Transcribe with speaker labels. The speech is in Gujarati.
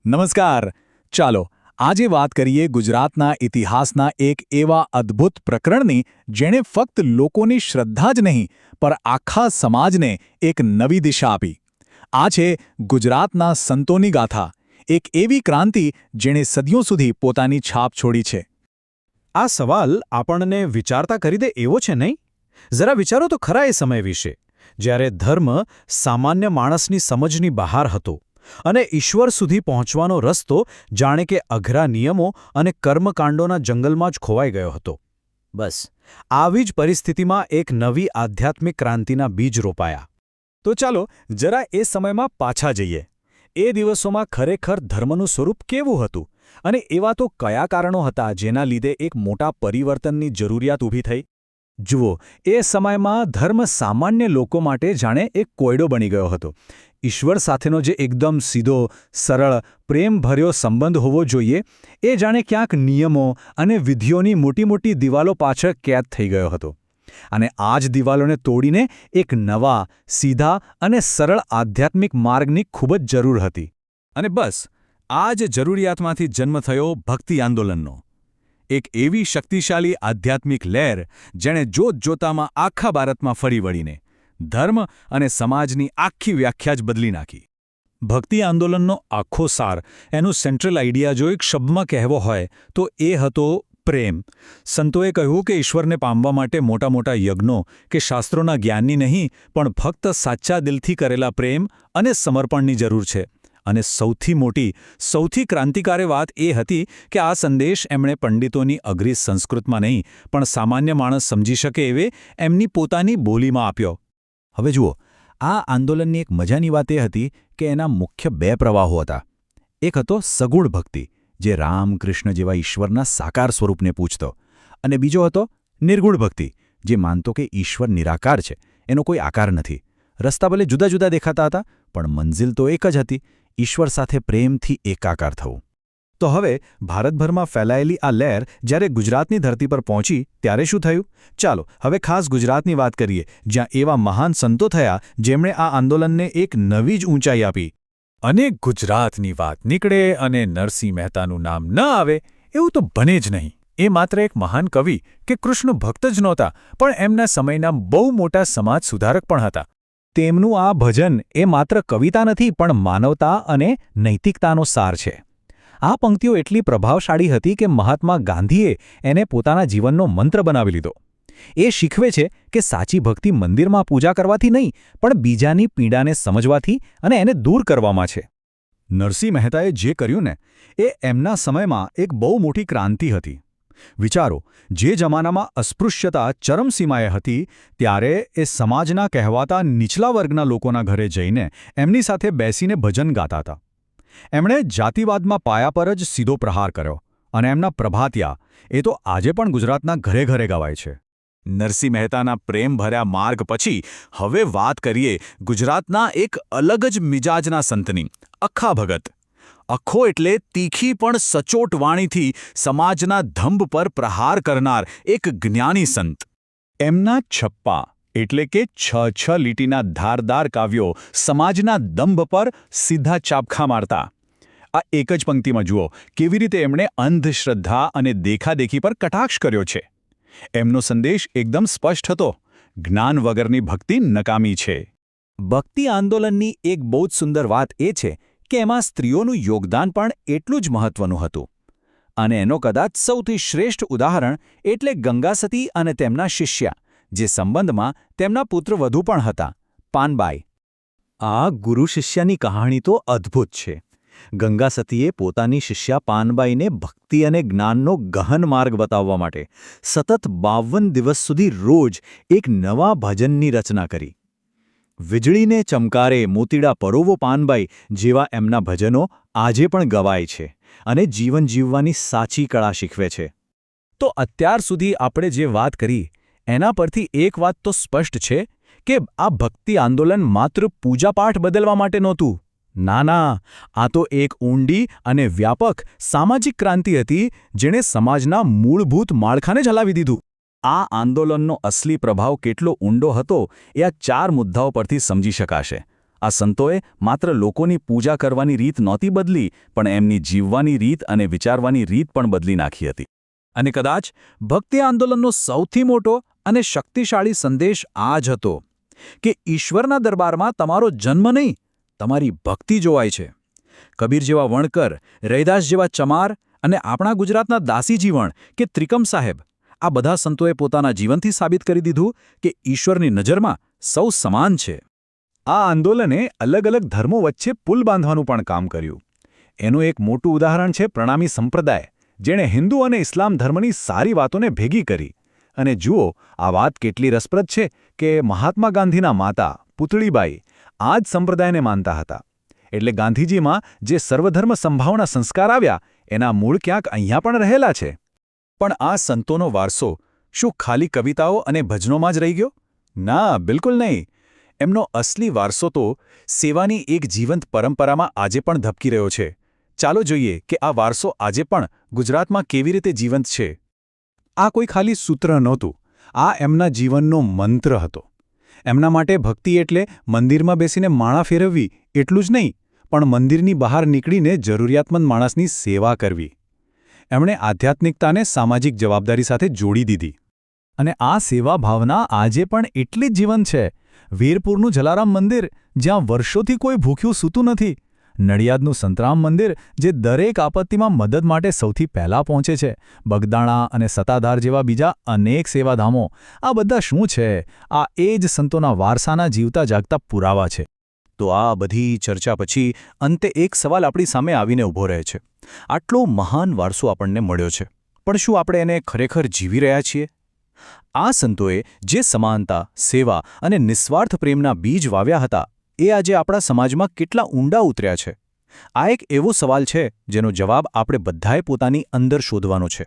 Speaker 1: નમસ્કાર. ચાલો આજે વાત કરીએ ગુજરાતના ઇતિહાસના એક એવા અદ્ભુત પ્રકરણની જેણે ફક્ત લોકોની શ્રદ્ધા જ નહીં પણ આખા સમાજને એક નવી દિશા આપી. આ છે ગુજરાતના સંતોની ગાથા, એક એવી ક્રાંતિ જેણે સદીઓ સુધી પોતાની છાપ છોડી છે.
Speaker 2: આ સવાલ આપણને વિચારતા કરી દે એવો છે નહીં? જરા વિચારો તો ખરા એ સમય વિશે, જ્યારે ધર્મ સામાન્ય માણસની સમજની બહાર હતો અને ઈશ્વર સુધી પહોંચવાનો રસ્તો જાણે કે અઘરા નિયમો અને કર્મકાંડોના જંગલમાં જ ખોવાઈ ગયો હતો. બસ આવી જ પરિસ્થિતિમાં એક નવી આધ્યાત્મિક ક્રાંતિના બીજ રોપાયા.
Speaker 1: તો ચાલો જરા એ સમયમાં પાછા જઈએ. એ દિવસોમાં ખરેખર ધર્મનું સ્વરૂપ કેવું હતું અને એવા તો કયા કારણો હતા જેના લીધે એક મોટા પરિવર્તનની જરૂરિયાત ઊભી થઈ? જુઓ, એ સમયમાં ધર્મ સામાન્ય લોકો માટે જાણે એક કોયડો બની ગયો હતો. ઈશ્વર સાથેનો જે એકદમ સીધો, સરળ, પ્રેમભર્યો સંબંધ હોવો જોઈએ એ જાણે ક્યાંક નિયમો અને વિધિઓની મોટી મોટી દિવાલો પાછળ કેદ થઈ ગયો હતો. અને આ જ દિવાલોને તોડીને એક નવા, સીધા અને સરળ આધ્યાત્મિક માર્ગની ખૂબ જ જરૂર હતી. અને બસ આ જ જરૂરિયાતમાંથી જન્મ થયો ભક્તિ આંદોલનનો. એક એવી શક્તિશાળી આધ્યાત્મિક લહેર જેણે જોતજોતામાં આખા ભારતમાં ફરી વળીને ધર્મ અને સમાજની આખી વ્યાખ્યા જ બદલી નાખી. ભક્તિ આંદોલનનો આખો સાર, એનું સેન્ટ્રલ આઈડિયા જો એક શબ્દમાં કહેવો હોય તો એ હતો પ્રેમ. સંતોએ કહ્યું કે ઈશ્વરને પામવા માટે મોટા મોટા યજ્ઞો કે શાસ્ત્રોના જ્ઞાનની નહીં પણ ફક્ત સાચા દિલથી કરેલા પ્રેમ અને સમર્પણની જરૂર છે. અને સૌથી મોટી, સૌથી ક્રાંતિકારી વાત એ હતી કે આ સંદેશ એમણે પંડિતોની અઘરી સંસ્કૃતમાં નહીં પણ સામાન્ય માણસ સમજી શકે એવે એમની પોતાની બોલીમાં આપ્યો. હવે જુઓ, આ આંદોલનની એક મજાની વાત એ હતી કે એના મુખ્ય બે પ્રવાહો હતા. એક હતો સગુણ ભક્તિ, જે રામ, કૃષ્ણ જેવા ઈશ્વરના સાકાર સ્વરૂપને પૂછતો, અને બીજો હતો નિર્ગુણ ભક્તિ, જે માનતો કે ઈશ્વર નિરાકાર છે, એનો કોઈ આકાર નથી. રસ્તા ભલે જુદા જુદા દેખાતા હતા પણ મંઝિલ તો એક જ હતી: ઈશ્વર સાથે પ્રેમથી એકાકાર થવું. તો હવે ભારતભરમાં ફેલાયેલી આ લહેર જ્યારે ગુજરાતની ધરતી પર પહોંચી ત્યારે શું થયું? ચાલો હવે ખાસ ગુજરાતની વાત કરીએ, જ્યાં એવા મહાન સંતો થયા જેમણે આ આંદોલનને એક નવી જ ઊંચાઈ આપી. અને ગુજરાતની વાત નીકળે અને નરસિંહ મહેતાનું નામ ન આવે એવું તો બને જ નહીં. એ માત્ર એક મહાન કવિ કે કૃષ્ણ ભક્ત જ નહોતા, પણ એમના સમયના બહુ મોટા સમાજ સુધારક પણ હતા. તેમનું આ ભજન એ માત્ર કવિતા નથી પણ માનવતા અને નૈતિકતાનો સાર છે. આ પંક્તિઓ એટલી પ્રભાવશાળી હતી કે મહાત્મા ગાંધીએ એને પોતાના જીવનનો મંત્ર બનાવી લીધો. એ શીખવે છે કે સાચી ભક્તિ મંદિરમાં પૂજા કરવાથી નહીં પણ બીજાની પીડાને સમજવાથી અને એને દૂર કરવામાં છે. નરસિંહ મહેતાએ જે કર્યું ને એ એમના સમયમાં એક બહુ મોટી ક્રાંતિ હતી. વિચારો, જે જમાનામાં અસ્પૃશ્યતા ચરમસીમાએ હતી ત્યારે એ સમાજના કહેવાતા નીચલા વર્ગના લોકોના ઘરે જઈને એમની સાથે બેસીને ભજન ગાતા હતા. એમણે જાતિવાદમાં પાયા પર જ સીધો પ્રહાર કર્યો અને એમના પ્રભાતિયા એ તો આજે પણ ગુજરાતના ઘરે ઘરે ગવાય છે. નરસિંહ મહેતાના પ્રેમભર્યા માર્ગ પછી હવે વાત કરીએ ગુજરાતના એક અલગ જ મિજાજના સંતની, અખ્ખા ભગત. અખ્ખો એટલે તીખી પણ સચોટ વાણીથી સમાજના ધંભ પર પ્રહાર કરનાર એક જ્ઞાની સંત. એમના છપ્પા એટલે કે છ લીટીના ધારદાર કાવ્યો સમાજના દંભ પર સીધા ચાબખા મારતા. આ એક જ પંક્તિમાં જુઓ કેવી રીતે એમણે અંધશ્રદ્ધા અને દેખાદેખી પર કટાક્ષ કર્યો છે. એમનો સંદેશ એકદમ સ્પષ્ટ હતો: જ્ઞાન વગરની ભક્તિ નકામી છે. ભક્તિ આંદોલનની એક બહુ જ સુંદર વાત એ છે કે એમાં સ્ત્રીઓનું યોગદાન પણ એટલું જ મહત્વનું હતું. અને એનો કદાચ સૌથી શ્રેષ્ઠ ઉદાહરણ એટલે ગંગા સતી અને તેમના શિષ્યા, જે સંબંધમાં તેમના પુત્રવધુ પણ હતા, પાનબાઈ. આ ગુરુ શિષ્યની કહાણી તો અદ્ભુત છે. ગંગા સતીએ પોતાની શિષ્યા પાનબાઈને ભક્તિ અને જ્ઞાનનો ગહન માર્ગ બતાવવા માટે સતત 52 દિવસ સુધી રોજ એક નવા ભજનની રચના કરી. વીજળીને ચમકારે મોતીડા પરોવો પાનબાઈ જેવા એમના ભજનો આજે પણ ગવાય છે અને જીવન જીવવાની સાચી કળા શીખવે છે. તો અત્યાર સુધી આપણે જે વાત કરી એના પરથી એક વાત તો સ્પષ્ટ છે કે આ ભક્તિ આંદોલન માત્ર પૂજાપાઠ બદલવા માટે નહોતું. ના, આ તો એક ઊંડી અને વ્યાપક સામાજિક ક્રાંતિ હતી જેણે સમાજના મૂળભૂત માળખાને જ હલાવી દીધું. આ આંદોલનનો અસલી પ્રભાવ કેટલો ઊંડો હતો એ આ 4 મુદ્દાઓ પરથી સમજી શકાશે. આ સંતોએ માત્ર લોકોની પૂજા કરવાની રીત નહોતી બદલી, પણ એમની જીવવાની રીત અને વિચારવાની રીત પણ બદલી નાખી હતી.
Speaker 2: અને કદાચ ભક્તિ આંદોલનનો સૌથી મોટો અને શક્તિશાળી સંદેશ આ જ હતો કે ઈશ્વરના દરબારમાં તમારો જન્મ નહીં, તમારી ભક્તિ જોવાય છે. કબીર જેવા વણકર, રૈદાસ જેવા ચમાર અને આપણા ગુજરાતના દાસી જીવણ કે ત્રિકમ સાહેબ, આ બધા સંતોએ પોતાના જીવનથી સાબિત કરી દીધું કે ઈશ્વરની નજરમાં સૌ સમાન છે.
Speaker 1: આ આંદોલને અલગ અલગ ધર્મો વચ્ચે પુલ બાંધવાનું પણ કામ કર્યું. એનું એક મોટું ઉદાહરણ છે પ્રણામી સંપ્રદાય, જેણે હિન્દુ અને ઇસ્લામ ધર્મની સારી વાતોને ભેગી કરી. અને જુઓ, આ વાત કેટલી રસપ્રદ છે કે મહાત્મા ગાંધીના માતા પુતળીબાઈ આ જ સંપ્રદાયને માનતા હતા. એટલે ગાંધીજીમાં જે સર્વધર્મ સંભાવના સંસ્કાર આવ્યા એના મૂળ ક્યાંક અહીંયા પણ રહેલા છે. પણ આ સંતોનો વારસો શું ખાલી કવિતાઓ અને ભજનોમાં જ રહી ગયો? ના, બિલકુલ નહીં. એમનો અસલી વારસો તો સેવાની એક જીવંત પરંપરામાં આજે પણ ધબકી રહ્યો છે. ચાલો જોઈએ કે આ વારસો આજે પણ ગુજરાતમાં કેવી રીતે જીવંત છે. આ કોઈ ખાલી સૂત્ર નહોતું, આ એમના જીવનનો મંત્ર હતો. એમના માટે ભક્તિ એટલે મંદિરમાં બેસીને માળા ફેરવવી એટલું જ નહીં, પણ મંદિરની બહાર નીકળીને જરૂરિયાતમંદ માણસની સેવા કરવી. એમણે આધ્યાત્મિકતાને સામાજિક જવાબદારી સાથે જોડી દીધી. અને આ સેવા ભાવના આજે પણ એટલી જ જીવંત છે. વીરપુરનું જલારામ મંદિર, જ્યાં વર્ષોથી કોઈ ભૂખ્યું સૂતું નથી. નડિયાદનું સંતરામ મંદિર, જે દરેક આપત્તિમાં મદદ માટે સૌથી પહેલાં પહોંચે છે. બગદાણા અને સતાધાર જેવા બીજા અનેક સેવાધામો. આ બધા શું છે? આ એ જ સંતોના વારસાના જીવતા જાગતા પુરાવા છે. તો આ બધી ચર્ચા પછી અંતે એક સવાલ આપણી સામે આવીને ઊભો રહે છે. આટલો મહાન વારસો આપણને મળ્યો છે, પણ શું આપણે એને ખરેખર જીવી રહ્યા છીએ? આ સંતોએ જે સમાનતા, સેવા અને નિસ્વાર્થ પ્રેમના બીજ વાવ્યા હતા, એ આજે આપણા સમાજમાં કેટલા ઊંડા ઉતર્યા છે? આ એક એવો સવાલ છે જેનો જવાબ આપણે બધાએ પોતાની અંદર શોધવાનો છે.